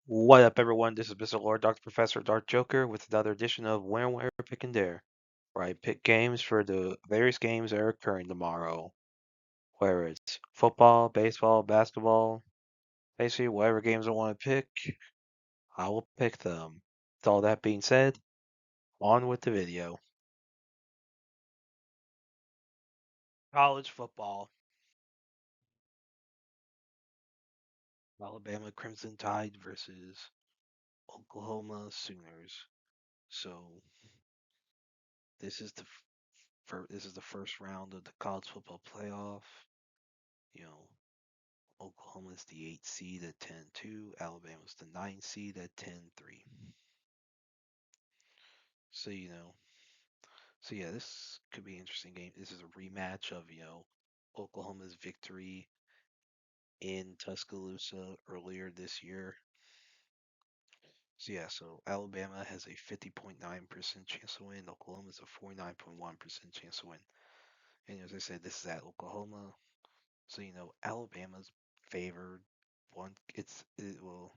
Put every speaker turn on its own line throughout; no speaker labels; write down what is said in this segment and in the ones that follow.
What up, everyone? This is Mr. Lord, Dr. Professor, Dark Joker, with another edition of When, Where, Pick, and Dare, where I pick games for the various games that are occurring tomorrow. Whether it's football, baseball, basketball, basically whatever games I want to pick, I will pick them. With all that being said, on with the video. College football. Alabama Crimson Tide versus Oklahoma Sooners. So this is the first round of the college football playoff. You know, Oklahoma's the 8th seed at 10-2. Alabama's the 9th seed at 10-3. So, so yeah, this could be an interesting game. This is a rematch of, Oklahoma's victory in Tuscaloosa earlier this year. So yeah, so Alabama has a 50.9% chance to win. Oklahoma has a 49.1% chance to win. And as I said, this is at Oklahoma. So, Alabama's favored. Well,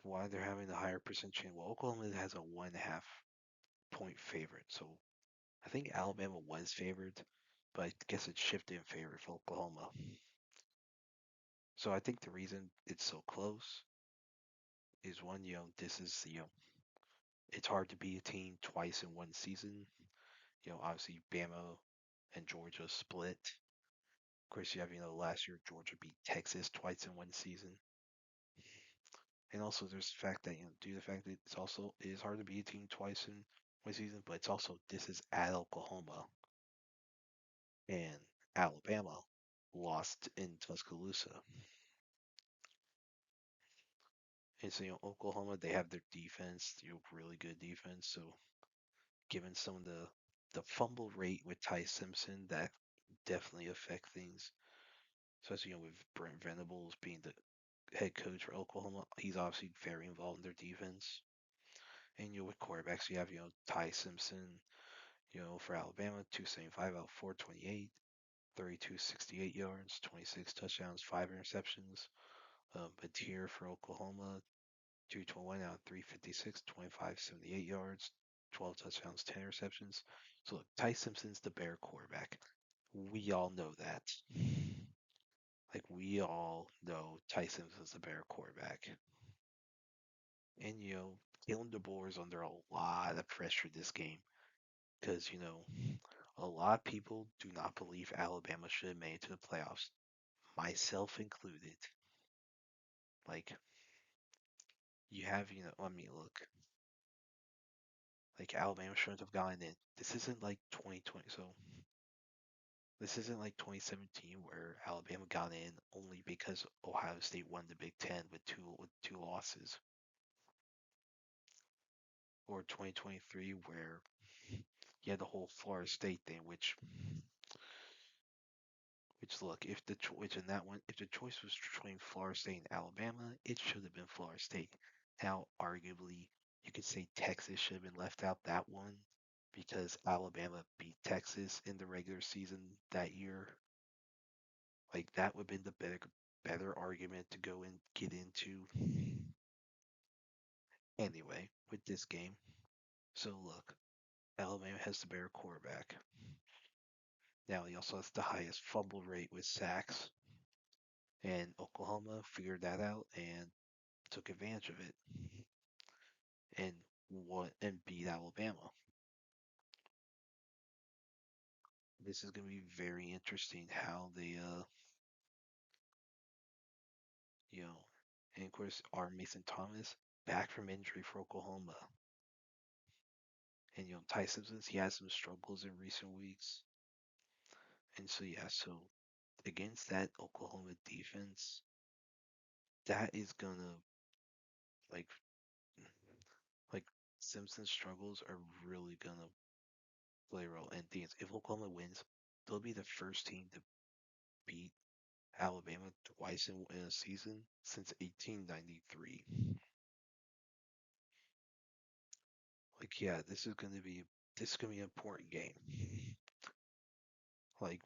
why they're having the higher percent chance. Well, Oklahoma has a 1.5 point favorite, so I think Alabama was favored, but I guess it shifted in favor of Oklahoma. So I think the reason it's so close is one, this is it's hard to beat a team twice in one season. Obviously Bama and Georgia split. Of course, you have last year Georgia beat Texas twice in one season. And also, there's the fact that due to the fact that it is hard to beat a team twice in one season, but it's also this is at Oklahoma and Alabama lost in Tuscaloosa. And so Oklahoma they have their defense, really good defense. So given some of the fumble rate with Ty Simpson, that definitely affect things. Especially with Brent Venables being the head coach for Oklahoma, he's obviously very involved in their defense. And with quarterbacks, you have Ty Simpson, for Alabama, 275 out of 428, 3268 yards, 26 touchdowns, 5 interceptions. Batir for Oklahoma, 221 out of 356, 2578 yards, 12 touchdowns, 10 interceptions. So look, Ty Simpson's the better quarterback. We all know that. Like we all know Ty Simpson's the better quarterback. And Kalen DeBoer is under a lot of pressure this game because a lot of people do not believe Alabama should have made it to the playoffs, myself included. Like you have, I mean, look, like Alabama shouldn't have gotten in. This isn't like 2020, so this isn't like 2017 where Alabama got in only because Ohio State won the Big Ten with two losses, or 2023 where you had the whole Florida State thing, which look, if the which in that one, if the choice was between Florida State and Alabama, it should have been Florida State. Now, arguably, you could say Texas should have been left out that one because Alabama beat Texas in the regular season that year. Like that would have been the better argument to go and get into anyway with this game. So look, Alabama has the better quarterback. Now he also has the highest fumble rate with sacks, and Oklahoma figured that out and took advantage of it and beat Alabama. This is going to be very interesting how they you know and of course our Mason Thomas back from injury for Oklahoma. And Ty Simpson, he has some struggles in recent weeks. And so yeah, so against that Oklahoma defense, that is gonna like like Simpson's struggles are really gonna play a role. And things if Oklahoma wins, they'll be the first team to beat Alabama twice in a season since 1893. Like yeah, this is gonna be an important game. Like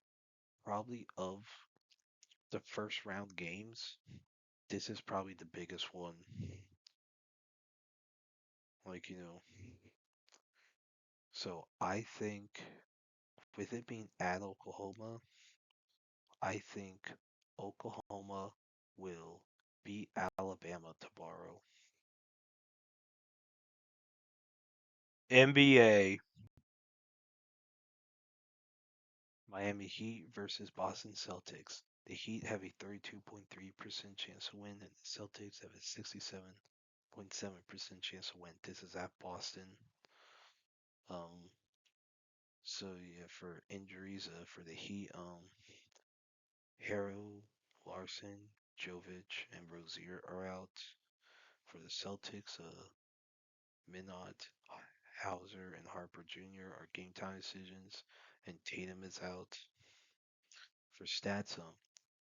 probably of the first round games, this is probably the biggest one Like, so I think with it being at Oklahoma, I think Oklahoma will beat Alabama tomorrow. NBA, Miami Heat versus Boston Celtics. The Heat have a 32.3% chance to win, and the Celtics have a 67.7% chance to win. This is at Boston. Um, so yeah, for injuries, for the Heat, Harrell, Larson, Jovic, and Rozier are out. For the Celtics, Minot, Hauser, and Harper Jr. are game time decisions, and Tatum is out. For stats,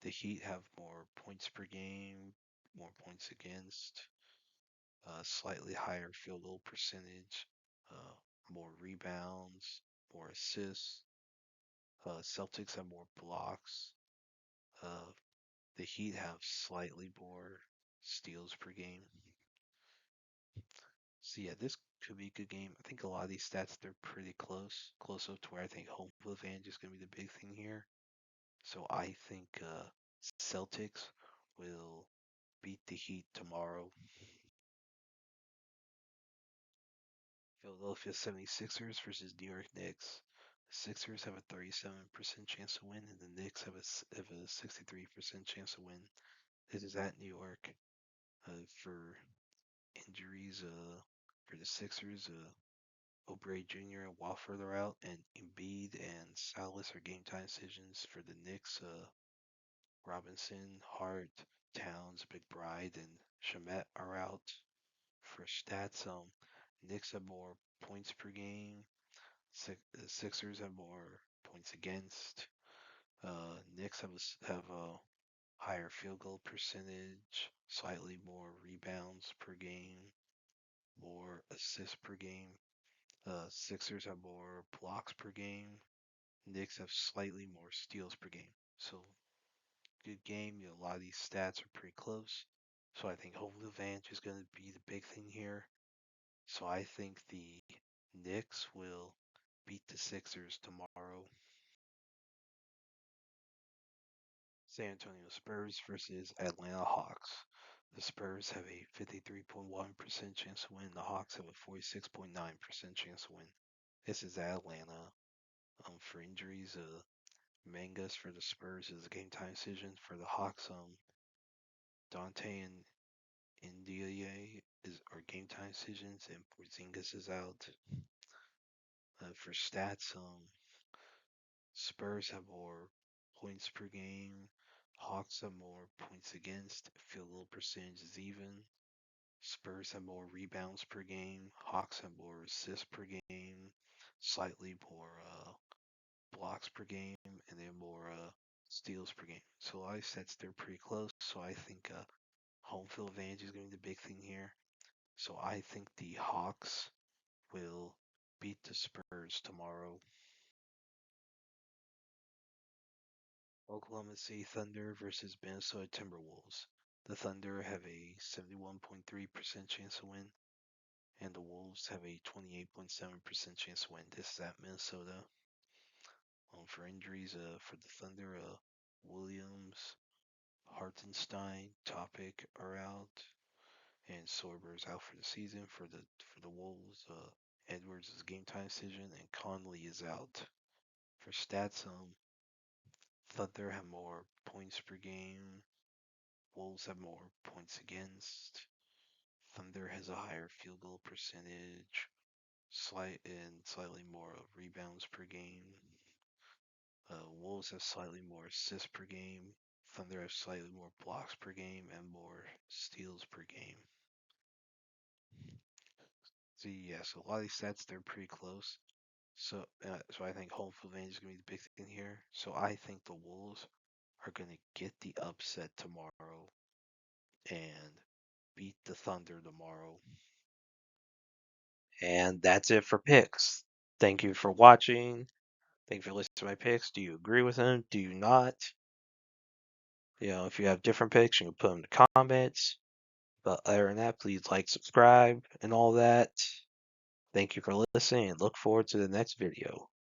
the Heat have more points per game, more points against, slightly higher field goal percentage, uh, more rebounds, more assists. Celtics have more blocks. Uh, the Heat have slightly more steals per game. So yeah, this could be a good game. I think a lot of these stats they're pretty close up to where I think home field advantage is going to be the big thing here. So I think Celtics will beat the Heat tomorrow. Philadelphia 76ers versus New York Knicks. The Sixers have a 37% chance to win, and the Knicks have a 63% chance to win. This is at New York. For injuries, for the Sixers, Oubre Jr. and Wofford are out, and Embiid and Salas are game time decisions. For the Knicks, Robinson, Hart, Towns, McBride, and Shamet are out. For stats, Knicks have more points per game. The Sixers have more points against. Knicks have a higher field goal percentage, slightly more rebounds per game, more assists per game. Sixers have more blocks per game. Knicks have slightly more steals per game. So good game. A lot of these stats are pretty close. So I think home field advantage is going to be the big thing here. So I think the Knicks will beat the Sixers tomorrow. San Antonio Spurs versus Atlanta Hawks. The Spurs have a 53.1% chance to win. The Hawks have a 46.9% chance to win. This is Atlanta. For injuries, Mangas for the Spurs is a game time decision. For the Hawks, Dante and Ndiaye are game time decisions, and Porzingis is out. For stats, Spurs have more points per game. Hawks have more points against. Field goal percentage is even. Spurs have more rebounds per game. Hawks have more assists per game. Slightly more blocks per game, and they have more steals per game. So a lot of sets they're pretty close. So I think home field advantage is going to be the big thing here. So I think the Hawks will beat the Spurs tomorrow. Oklahoma City Thunder versus Minnesota Timberwolves. The Thunder have a 71.3% chance to win, and the Wolves have a 28.7% chance to win. This is at Minnesota. For injuries, for the Thunder, Williams, Hartenstein, Topic are out, and Sorber is out for the season. For the Wolves, Edwards is game time decision, and Conley is out. For stats, Thunder have more points per game. Wolves have more points against. Thunder has a higher field goal percentage, slightly more rebounds per game. Wolves have slightly more assists per game. Thunder have slightly more blocks per game and more steals per game. So yeah, so a lot of these stats they're pretty close. So I think home field advantage is gonna be the big thing here. So I think the Wolves are gonna get the upset tomorrow and beat the Thunder tomorrow. And that's it for picks. Thank you for watching. Thank you for listening to my picks. Do you agree with them? Do you not? If you have different picks, you can put them in the comments. But other than that, please like, subscribe, and all that. Thank you for listening, and look forward to the next video.